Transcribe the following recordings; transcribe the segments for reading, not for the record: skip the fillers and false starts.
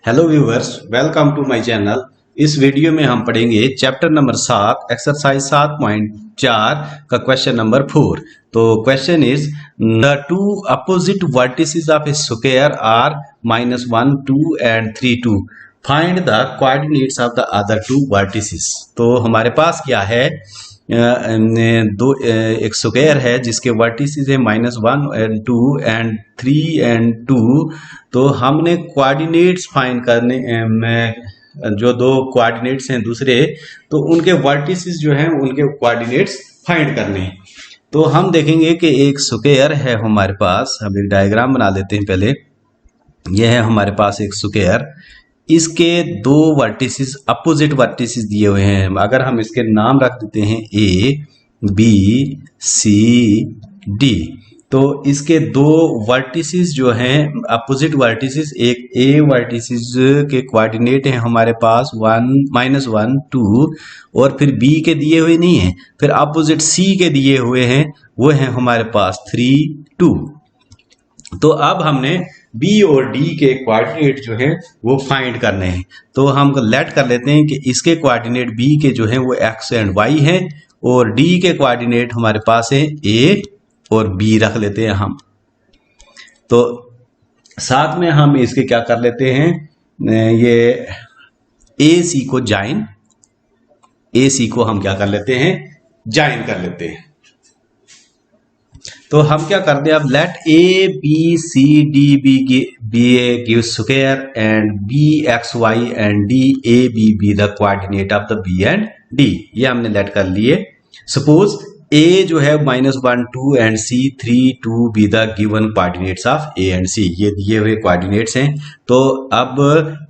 Hello viewers, welcome to my channel. इस video में हम पढ़ेंगे चैप्टर नंबर 7 एक्सरसाइज 7.4 का क्वेश्चन नंबर 4। तो question is the two opposite vertices of a square are -1 2 and 3 2 find the coordinates of the other two vertices. तो हमारे पास क्या है, एक स्क्वायर है जिसके वर्टिसेस है -1 एंड 2 एंड 3 एंड 2। तो हमने कोऑर्डिनेट्स फाइंड करने में जो दो कोऑर्डिनेट्स हैं दूसरे, तो उनके वर्टिसेस जो हैं उनके कोऑर्डिनेट्स फाइंड करने हैं। तो हम देखेंगे कि एक स्क्वायर है हमारे पास। हम एक डायग्राम बना लेते हैं पहले। यह है हमारे पास एक स्क्वायर, इसके दो वर्टिसेस अपोजिट वर्टिसेस दिए हुए हैं। अगर हम इसके नाम रख देते हैं ए बी सी डी, तो इसके दो वर्टिसेस जो हैं अपोजिट वर्टिसेस, एक ए वर्टिसेस के कोऑर्डिनेट हैं हमारे पास -1 2, और फिर बी के दिए हुए नहीं हैं, फिर अपोजिट सी के दिए हुए हैं, वो हैं हमारे पास 3 2। तो अब हमने बी और डी के कोऑर्डिनेट जो हैं वो फाइंड करने हैं। तो हम लेट कर लेते हैं कि इसके कोऑर्डिनेट बी के जो हैं वो एक्स एंड वाई हैं, और डी के कोऑर्डिनेट हमारे पास है ए और बी रख लेते हैं हम। तो साथ में हम इसके क्या कर लेते हैं, ये ए सी को ज्वाइन, ए सी को हम क्या कर लेते हैं, ज्वाइन कर लेते हैं। तो हम क्या करते हैं, अब let A B C D be a give square and B X Y and D A B the coordinate of the B and D. ये हमने लेट कर लिए। सपोज ए जो है -1 2 and C 3 2 B the given coordinates of A and C, ये दिए हुए coordinates हैं। तो अब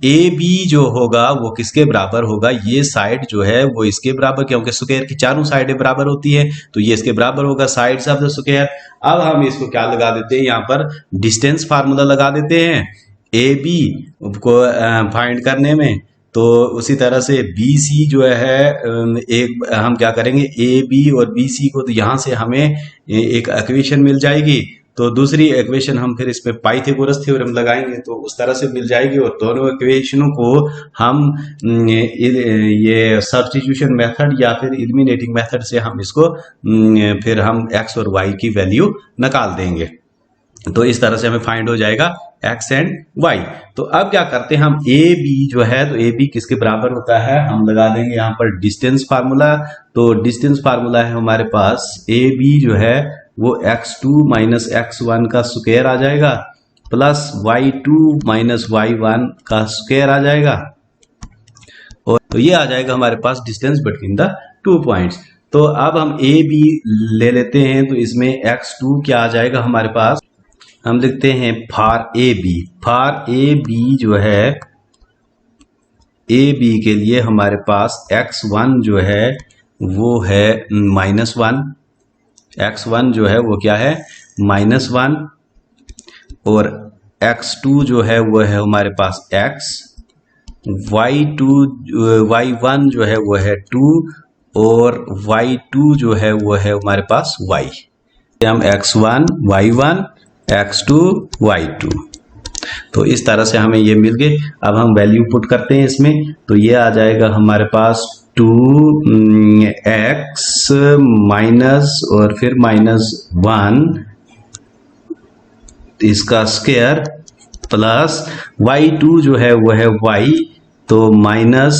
ए बी जो होगा वो किसके बराबर होगा, ये साइड जो है वो इसके बराबर, क्योंकि स्क्वायर की चारों साइडें बराबर होती है, तो ये इसके बराबर होगा, साइड्स ऑफ द स्क्वायर। अब हम इसको क्या लगा देते हैं, यहाँ पर डिस्टेंस फार्मूला लगा देते हैं ए बी को फाइंड करने में। तो उसी तरह से बी सी जो है, एक हम क्या करेंगे, ए बी और बी सी को, तो यहाँ से हमें एक इक्वेशन मिल जाएगी। तो दूसरी इक्वेशन हम फिर इसमें पाइथागोरस थ्योरम लगाएंगे तो उस तरह से मिल जाएगी, और दोनों इक्वेशनों को हम ये सब्स्टिट्यूशन मेथड या फिर एलिमिनेटिंग मेथड से हम इसको फिर हम एक्स और वाई की वैल्यू निकाल देंगे। तो इस तरह से हमें फाइंड हो जाएगा एक्स एंड वाई। तो अब क्या करते हैं, हम ए बी जो है, तो ए बी किसके बराबर होता है, हम लगा देंगे यहाँ पर डिस्टेंस फार्मूला। तो डिस्टेंस फार्मूला है हमारे पास, ए बी जो है वो x2 माइनस x1 का स्क्वायर आ जाएगा, प्लस y2 माइनस y1 का स्क्वायर आ जाएगा, और तो ये आ जाएगा हमारे पास distance between the two points. तो अब हम ए बी ले लेते हैं, तो इसमें x2 क्या आ जाएगा हमारे पास, हम लिखते हैं for A B. For A B जो है, ए बी के लिए हमारे पास x1 जो है वो है -1, x1 जो है वो क्या है -1, और x2 जो है वो है हमारे पास x, y1 जो है वो है 2, और y2 जो है वो है हमारे पास y। हम x1 y1 x2 y2, तो इस तरह से हमें ये मिल गए। अब हम वैल्यू पुट करते हैं इसमें, तो ये आ जाएगा हमारे पास 2x माइनस और फिर -1 इसका स्क्वायर, प्लस y2 जो है वो है y, तो माइनस,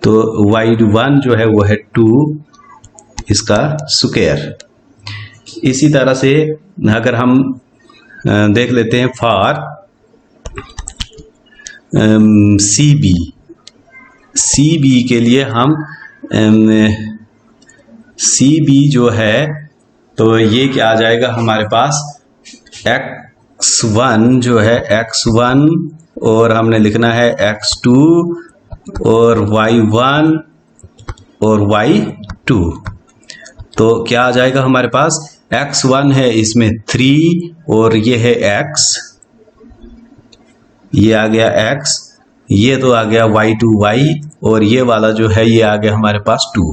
तो y1 जो है वो है 2 इसका स्क्वायर। इसी तरह से अगर हम देख लेते हैं फॉर सी बी के लिए, हम सी बी जो है, तो ये क्या आ जाएगा हमारे पास, x1 जो है x1, और हमने लिखना है x2 और y1 और y2। तो क्या आ जाएगा हमारे पास, x1 है इसमें 3, और ये है x, ये आ गया x, ये तो आ गया y2 y, और ये वाला जो है ये आ गया हमारे पास 2।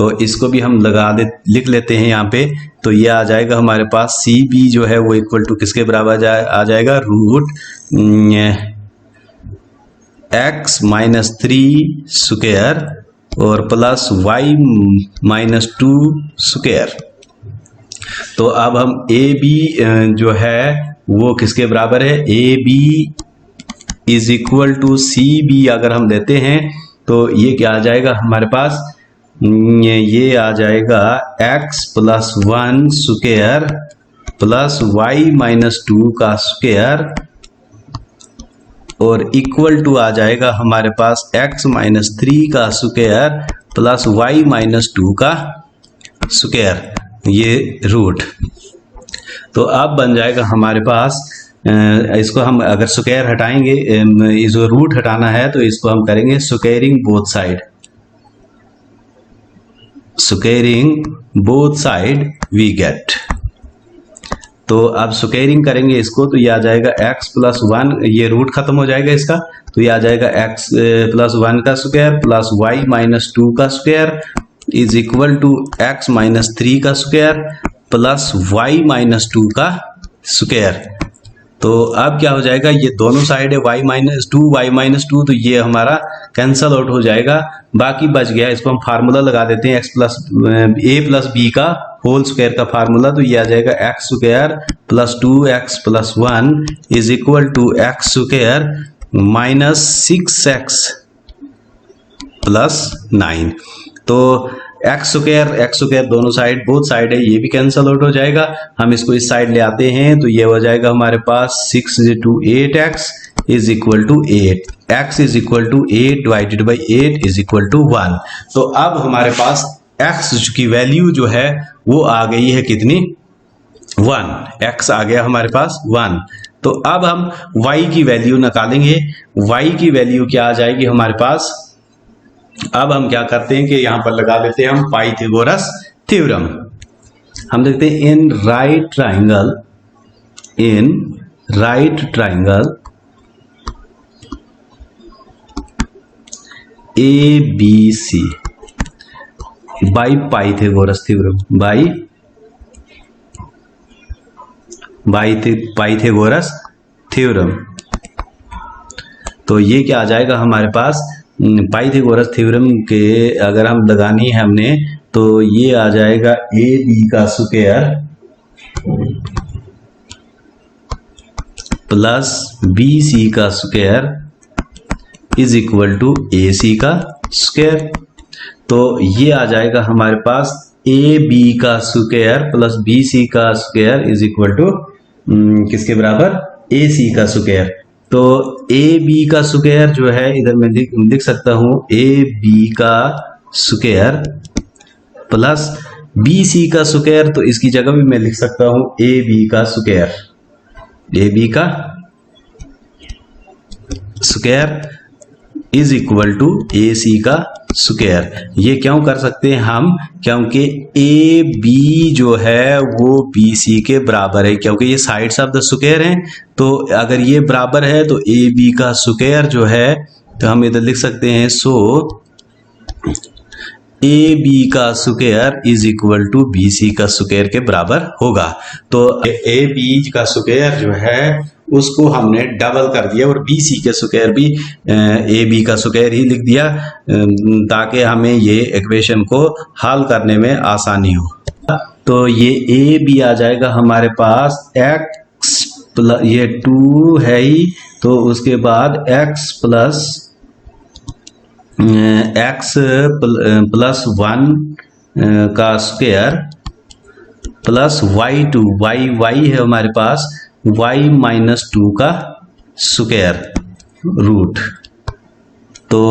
तो इसको भी हम लिख लेते हैं यहाँ पे। तो ये आ जाएगा हमारे पास सी बी जो है वो इक्वल टू किसके बराबर आ जाएगा, रूट x माइनस 3 स्क्वायर और प्लस y माइनस 2 स्क्वायर। तो अब हम ए बी जो है वो किसके बराबर है, A B is equal to C B अगर हम लेते हैं तो ये क्या आ जाएगा हमारे पास, ये आ जाएगा x plus 1 square plus y minus 2 का स्क्वायर और इक्वल टू आ जाएगा हमारे पास x माइनस 3 का स्क्वायर प्लस y माइनस 2 का स्क्वायर, ये रूट। तो अब बन जाएगा हमारे पास, इसको हम अगर स्क्वायर हटाएंगे, इस जो रूट हटाना है तो इसको हम करेंगे squaring both side, squaring both side we get. तो अब स्क्वायरिंग करेंगे इसको तो ये आ जाएगा x प्लस 1, ये रूट खत्म हो जाएगा इसका, तो ये आ जाएगा x प्लस 1 का स्क्वायर प्लस y माइनस 2 का square is equal to x minus 3 का स्क्वायर प्लस y माइनस 2 का स्क्वायर। तो अब क्या हो जाएगा, ये दोनों साइड है y माइनस 2, तो ये हमारा कैंसल आउट हो जाएगा, बाकी बच गया। इसको हम फार्मूला लगा देते हैं, a प्लस बी का होल स्क्वायर का फार्मूला, तो ये आ जाएगा x square plus 2x plus 1 is equal to x square minus 6x plus 9। तो x स्क्वायर दोनों साइड बोथ साइड है, ये भी कैंसल आउट हो जाएगा। हम इसको इस साइड ले आते हैं तो ये हो जाएगा हमारे पास 6 into 8x is equal to 8, x is equal to 8 divided by 8 is equal to 1। तो अब हमारे पास x की वैल्यू जो है वो आ गई है कितनी, 1, x आ गया हमारे पास 1। तो अब हम y की वैल्यू निकालेंगे, y की वैल्यू क्या आ जाएगी हमारे पास। अब हम क्या करते हैं कि यहां पर लगा देते हैं हम पाइथागोरस थ्योरम। हम देखते हैं in right triangle A B C by Pythagoras theorem, Pythagoras theorem. तो ये क्या आ जाएगा हमारे पास, पाइथागोरस थ्योरम के अगर हम लगानी है हमने तो ये आ जाएगा ए बी का स्क्वायर प्लस बी सी का स्क्वायर इज इक्वल टू ए सी का स्क्वायर। तो ये आ जाएगा हमारे पास ए बी का स्क्वायर प्लस बी सी का स्क्वायर इज इक्वल टू किसके बराबर, ए सी का स्क्वायर। तो ए बी का स्क्वायर जो है इधर मैं लिख सकता हूं ए बी का स्क्वायर प्लस बी सी का स्क्वायर, तो इसकी जगह भी मैं लिख सकता हूं ए बी का स्क्वायर, ए बी का स्क्वायर इज इक्वल टू ए सी का स्क्वायर। ये क्यों कर सकते हैं हम, क्योंकि ए बी जो है वो बी सी के बराबर है, क्योंकि ये साइड्स ऑफ द स्क्वायर हैं। तो अगर ये बराबर है तो ए बी का स्क्वायर जो है तो हम इधर लिख सकते हैं, सो ए बी का square is equal to B C का स्क्वायर के बराबर होगा। तो ए बी का स्क्वायर जो है उसको हमने डबल कर दिया और बी सी के स्क्वायर भी ए बी का स्क्वायर ही लिख दिया ताकि हमें ये इक्वेशन को हल करने में आसानी हो। तो ये ए बी आ जाएगा हमारे पास x प्लस, ये 2 है ही, तो उसके बाद x प्लस x प्लस 1 का स्क्वायर प्लस y2, y है हमारे पास y माइनस 2 का स्क्वायर रूट। तो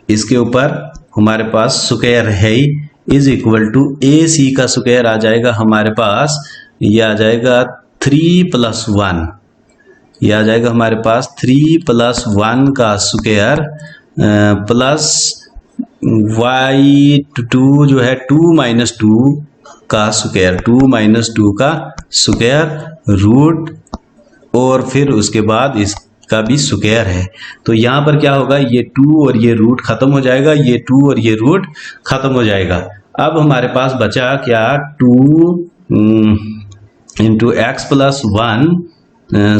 इसके ऊपर हमारे पास स्क्वायर है ही इज इक्वल टू ए सी का स्क्वायर आ जाएगा हमारे पास, ये आ जाएगा 3 प्लस 1, ये आ जाएगा हमारे पास 3 प्लस 1 का स्क्वायर प्लस y2 जो है 2 माइनस 2 का स्क्वायर, 2 माइनस 2 का स्क्वायर रूट, और फिर उसके बाद इस का भी स्क्वायर है। तो यहाँ पर क्या होगा, ये 2 और ये रूट खत्म हो जाएगा, ये 2 और ये रूट खत्म हो जाएगा। अब हमारे पास बचा क्या, 2 into x plus 1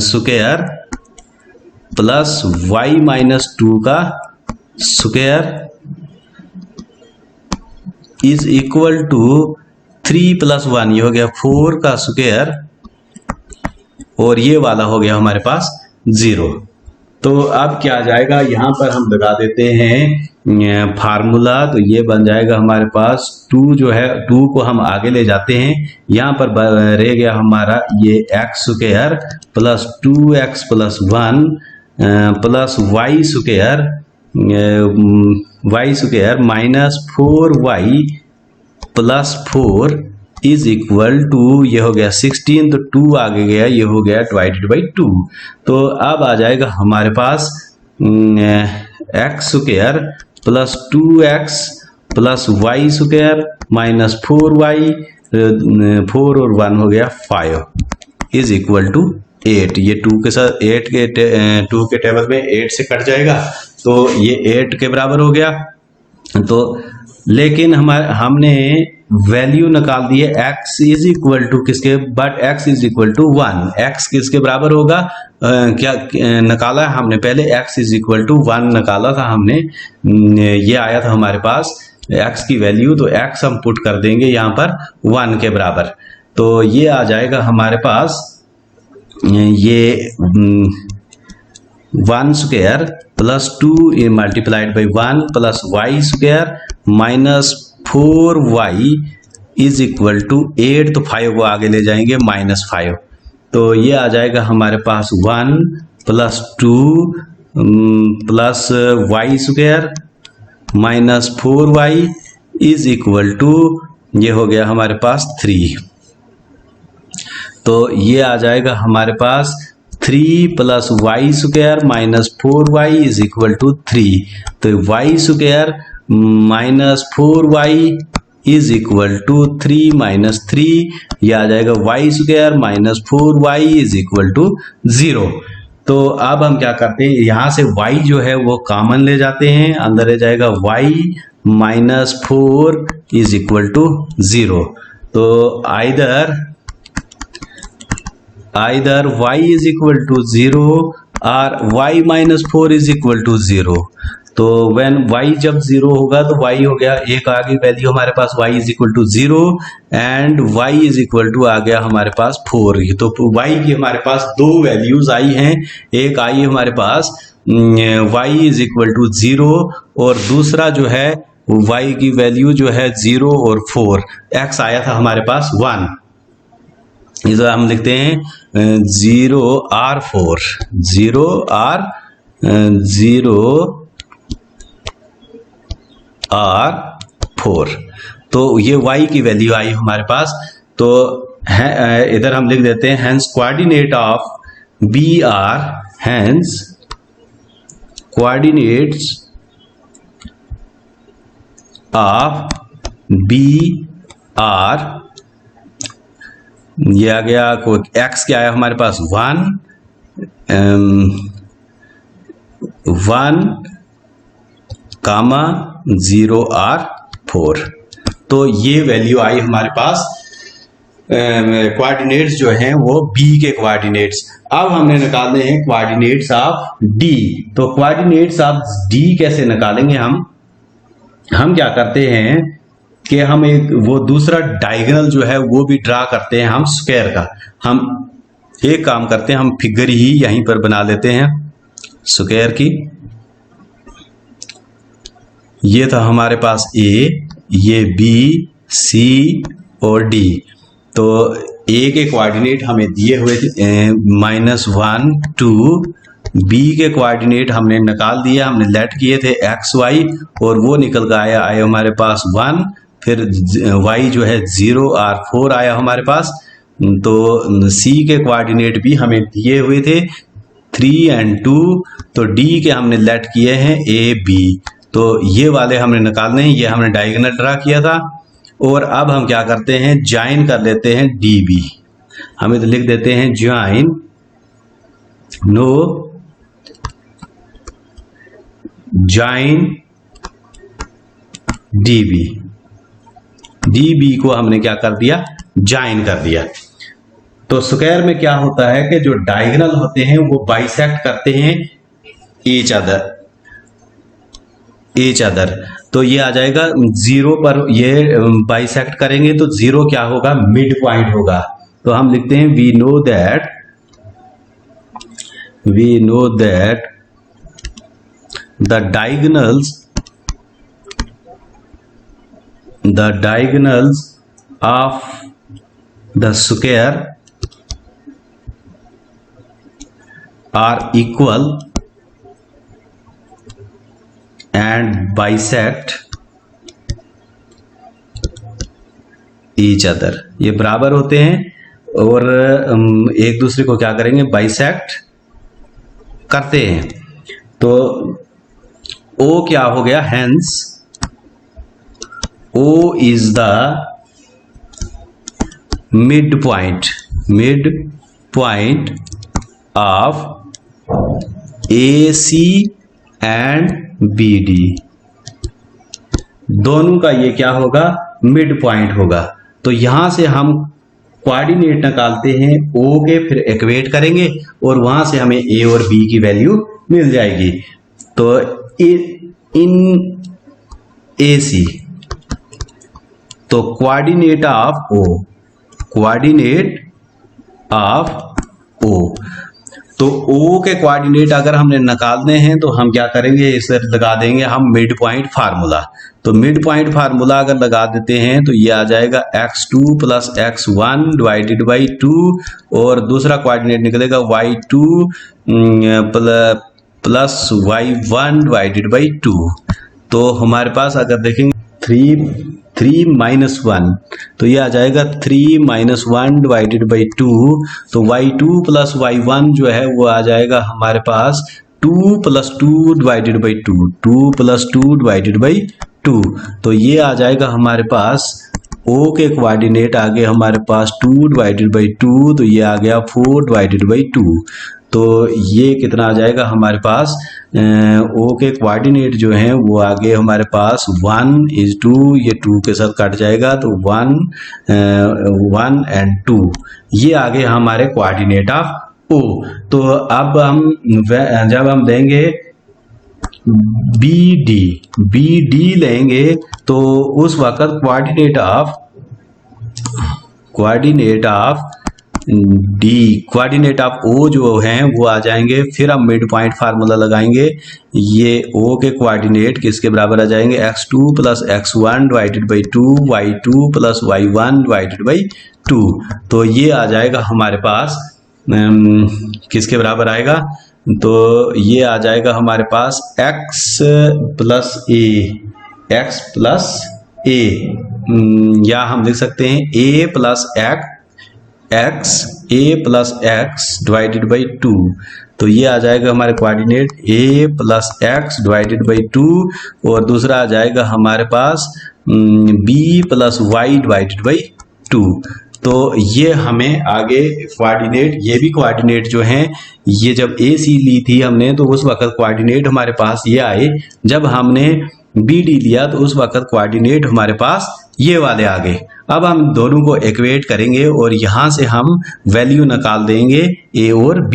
square plus Y minus 2 का square is equal to 3 plus 1, ये हो गया 4 का स्क्वायर, और ये वाला हो गया हमारे पास 0। तो अब क्या आ जाएगा, यहाँ पर हम लगा देते हैं फार्मूला। तो ये बन जाएगा हमारे पास 2 जो है, 2 को हम आगे ले जाते हैं, यहाँ पर रह गया हमारा ये x square plus 2x plus 1 plus Y square minus 4y plus 4 is equal to, ये हो गया 16, तो 2 आगे गया, ये हो गया डिवाइडेड बाई 2। तो अब आ जाएगा हमारे पास x square plus 2x plus Y square minus 4y, 4 और 1 हो गया 5 इज इक्वल टू 8। ये 2 के साथ 8 के 2 के टेबल में 8 से कट जाएगा, तो ये 8 के बराबर हो गया। तो लेकिन हमने वैल्यू निकाल दी है x इज इक्वल टू किसके, but x is equal to 1। x किसके बराबर होगा, क्या निकाला है हमने पहले, x इज इक्वल टू 1 निकाला था हमने, ये आया था हमारे पास x की वैल्यू। तो x हम पुट कर देंगे यहाँ पर 1 के बराबर, तो ये आ जाएगा हमारे पास ये 1 square plus 2 multiplied by 1 plus Y square minus 4y is equal to 8, तो 5 को आगे ले जाएंगे माइनस 5, तो ये आ जाएगा हमारे पास 1 plus 2 plus Y square minus 4y is equal to, ये हो गया हमारे पास 3। तो ये आ जाएगा हमारे पास 3 plus Y square minus 4y is equal to 3। तो Y square minus 4y is equal to 3 minus 3, यह आ जाएगा Y square minus 4y is equal to 0। तो अब हम क्या करते हैं, यहाँ से y जो है वो कॉमन ले जाते हैं, अंदर रह जाएगा y minus 4 is equal to 0। तो either y is equal to 0 और y minus 4 is equal to 0। तो व्हेन y जब 0 होगा तो y हो गया, एक आ गई वैल्यू हमारे पास y is equal to 0 and y is equal to आ गया हमारे पास 4। तो y की हमारे पास 2 वैल्यूज आई हैं, एक आई हमारे पास y इज इक्वल टू 0 और दूसरा जो है y की वैल्यू जो है 0 और 4, x आया था हमारे पास 1। इसे हम लिखते हैं 0R4 0R4। तो ये y की वैल्यू आई हमारे पास। तो इधर हम लिख देते हैं hence coordinate of B are, hence coordinates of B are, ये आ गया x क्या आया हमारे पास 1 कामा 0R4। तो ये वैल्यू आई हमारे पास, कोऑर्डिनेट्स जो हैं वो b के कोऑर्डिनेट्स। अब हमने निकालने हैं कोऑर्डिनेट्स ऑफ d। तो कोऑर्डिनेट्स ऑफ d कैसे निकालेंगे हम क्या करते हैं कि हम एक वो दूसरा डायगोनल जो है वो भी ड्रा करते हैं हम स्क्वायर का। हम एक काम करते हैं, हम फिगर ही यहीं पर बना लेते हैं स्क्वायर की। ये था हमारे पास a, ये b, c और d। तो a के कोऑर्डिनेट हमें दिए हुए थे -1 2, b के कोऑर्डिनेट हमने निकाल दिया, हमने लेट किए थे x y और वो निकल कर आया हमारे पास 1, फिर y जो है 0 और 4 आया हमारे पास। तो c के कोऑर्डिनेट भी हमें दिए हुए थे 3 और 2। तो d के हमने लेट किए हैं a b। तो ये वाले हमने निकालने हैं, ये हमने डायगोनल ड्रा किया था। और अब हम क्या करते हैं, ज्वाइन कर लेते हैं db। हम तो लिख देते हैं join no join DB, DB को हमने क्या कर दिया, ज्वाइन कर दिया। तो स्क्वायर में क्या होता है कि जो डायगोनल होते हैं वो बाइसेक्ट करते हैं ईच अदर। तो ये आ जाएगा 0 पर ये बाइसेक्ट करेंगे तो 0 क्या होगा, मिड पॉइंट होगा। तो हम लिखते हैं we know that the diagonals of the square are equal and bisect each other। ये बराबर होते हैं और एक दूसरे को क्या करेंगे, बाइसेक्ट करते हैं। तो O क्या हो गया, hence O is the midpoint of AC and BD। दोनों का ये क्या होगा, मिड पॉइंट होगा। तो यहां से हम कोऑर्डिनेट निकालते हैं O के, फिर इक्वेट करेंगे और वहां से हमें A और B की वैल्यू मिल जाएगी। तो इन AC, तो कोऑर्डिनेट ऑफ O, तो O के कोऑर्डिनेट अगर हमने निकालने हैं तो हम क्या करेंगे, इसे लगा देंगे हम मिड पॉइंट फार्मूला। तो मिड पॉइंट फार्मूला अगर लगा देते हैं तो ये आ जाएगा x2 plus x1 divided by 2, और दूसरा कोऑर्डिनेट निकलेगा y2 plus y1 divided by 2। तो हमारे पास अगर देखेंगे 3 माइनस 1, तो ये आ जाएगा 3 माइनस 1 डिवाइडेड बाई 2। तो y2 प्लस y1 जो है वो आ जाएगा हमारे पास 2 plus 2 divided by 2, 2 plus 2 divided by 2। तो ये आ जाएगा हमारे पास O के कोऑर्डिनेट आ गए हमारे पास 2 डिवाइडेड बाई 2, तो ये आ गया 4 डिवाइडेड बाई 2। तो ये कितना आ जाएगा हमारे पास, O के कोऑर्डिनेट जो हैं वो आ गए हमारे पास 1 is 2, ये 2 के साथ कट जाएगा तो 1 and 2, ये आ गए हमारे कोऑर्डिनेट ऑफ O। तो अब जब हम देंगे BD लेंगे तो उस वक्त कोऑर्डिनेट ऑफ O जो हैं वो आ जाएंगे। फिर हम मिड पॉइंट फार्मूला लगाएंगे, ये O के कोऑर्डिनेट किसके बराबर आ जाएंगे, x2 plus x1 divided by 2, y2 plus y1 divided by 2। तो ये आ जाएगा हमारे पास किसके बराबर आएगा, तो ये आ जाएगा हमारे पास x प्लस a, या हम लिख सकते हैं a plus x divided by 2। तो ये आ जाएगा हमारे coordinate a plus x divided by 2, और दूसरा आ जाएगा हमारे पास b plus y divided by 2। तो ये हमें आगे कोऑर्डिनेट, ये भी कोऑर्डिनेट जो हैं, ये जब AC ली थी हमने तो उस वक्त कोऑर्डिनेट हमारे पास ये आए, जब हमने BD लिया तो उस वक्त कोऑर्डिनेट हमारे पास ये वाले आ गए। अब हम दोनों को इक्वेट करेंगे और यहाँ से हम वैल्यू निकाल देंगे A और B।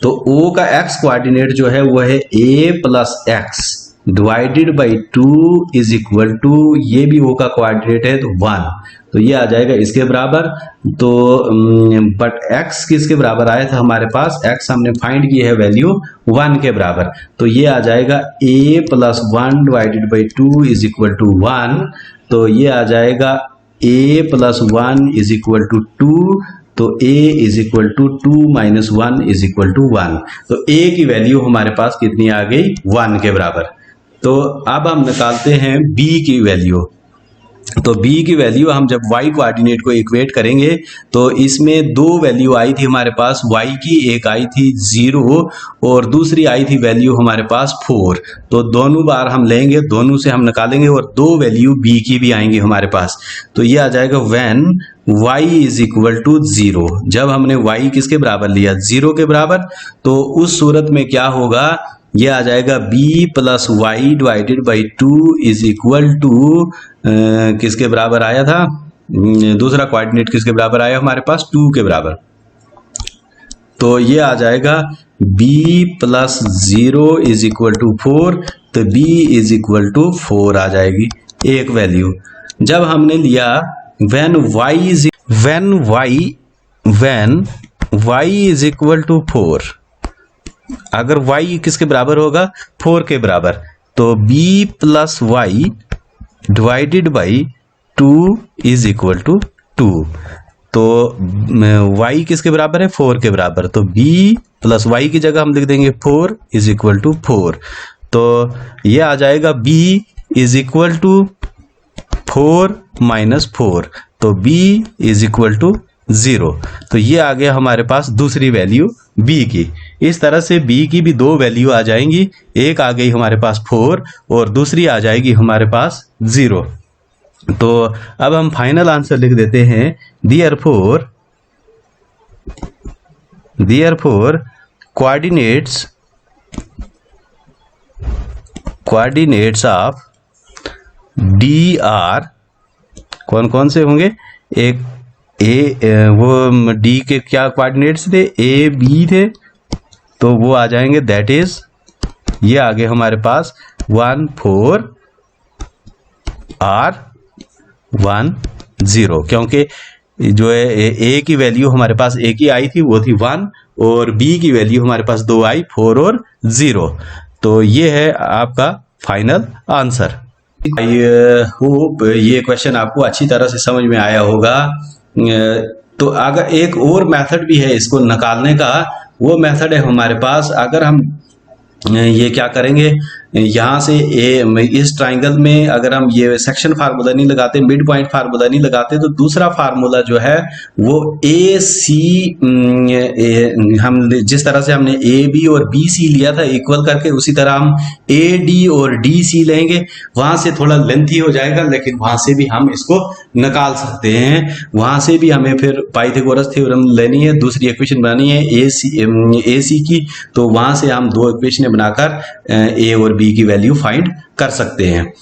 तो O का x कोऑर्डिनेट जो है वो है A plus x divided by 2 is equal to, ये भी O का कोऑर्डिनेट है तो 1, तो ये आ जाएगा इसके बराबर। तो बट x किसके बराबर आया था हमारे पास, x हमने फाइंड की है वैल्यू 1 के बराबर, तो ये आ जाएगा a plus 1 divided by 2 is equal to 1। तो ये आ जाएगा a plus 1 is equal to 2, तो a is equal to 2 minus 1 is equal to 1। तो a की वैल्यू हमारे पास कितनी आ गई, 1 के बराबर। तो अब हम निकालते हैं b की वैल्यू। तो b की वैल्यू हम जब y कोऑर्डिनेट को इक्वेट करेंगे तो इसमें दो वैल्यू आई थी हमारे पास y की, एक आई थी 0 और दूसरी आई थी वैल्यू हमारे पास 4। तो दोनों बार हम लेंगे, दोनों से हम निकालेंगे और दो वैल्यू b की भी आएंगी हमारे पास। तो ये आ जाएगा when y is equal to 0, जब हमने y किसके बराबर लिया, 0 के बराबर, तो उस सूरत में क्या होगा ये आ जाएगा b plus Y divided by 2 is equal to किसके बराबर आया था, दूसरा कोऑर्डिनेट किसके बराबर आया हमारे पास, 2 के बराबर। तो ये आ जाएगा b plus 0 is equal to 4, तो b इज इक्वल टू 4 आ जाएगी एक वैल्यू। जब हमने लिया when y is equal to 4, अगर y किसके बराबर होगा, 4 के बराबर, तो b plus Y divided by 2 is equal to 2। तो y किसके बराबर है, 4 के बराबर, तो b प्लस वाई की जगह हम लिख देंगे 4 इज इक्वल टू 4। तो ये आ जाएगा b is equal to 4 minus 4, तो b इज इक्वल टू 0। तो ये आ गया हमारे पास दूसरी वैल्यू b की। इस तरह से b की भी दो वैल्यू आ जाएंगी, एक आ गई हमारे पास 4 और दूसरी आ जाएगी हमारे पास 0। तो अब हम फाइनल आंसर लिख देते हैं, therefore coordinates of D R कौन कौन से होंगे, एक वो डी के क्या कोऑर्डिनेट्स थे, ए बी थे, तो वो आ जाएंगे, दैट इज ये आगे हमारे पास 1 4 R 1 0, क्योंकि जो है ए की वैल्यू हमारे पास एक ही आई थी, वो थी 1, और बी की वैल्यू हमारे पास 2 आई, 4 और 0। तो ये है आपका फाइनल आंसर। आई होप ये क्वेश्चन आपको अच्छी तरह से समझ में आया होगा। तो अगर एक और मेथड भी है इसको निकालने का, वो मेथड है हमारे पास, अगर हम ये क्या करेंगे, यहाँ से इस ट्राइंगल में अगर हम ये सेक्शन फार्मूला नहीं लगाते, मिड पॉइंट फार्मूला नहीं लगाते, तो दूसरा फार्मूला जो है वो ए सी, हम जिस तरह से हमने ए बी और बी सी लिया था इक्वल करके, उसी तरह हम ए डी और डी सी लेंगे। वहां से थोड़ा लेंथी हो जाएगा, लेकिन वहां से भी हम इसको निकाल सकते हैं। वहां से भी हमें फिर पाइथागोरस थ्योरम लेनी है, दूसरी इक्वेशन बनानी है ए सी की, तो वहां से हम दो इक्वेशन बनाकर ए और बी की वैल्यू फाइंड कर सकते हैं।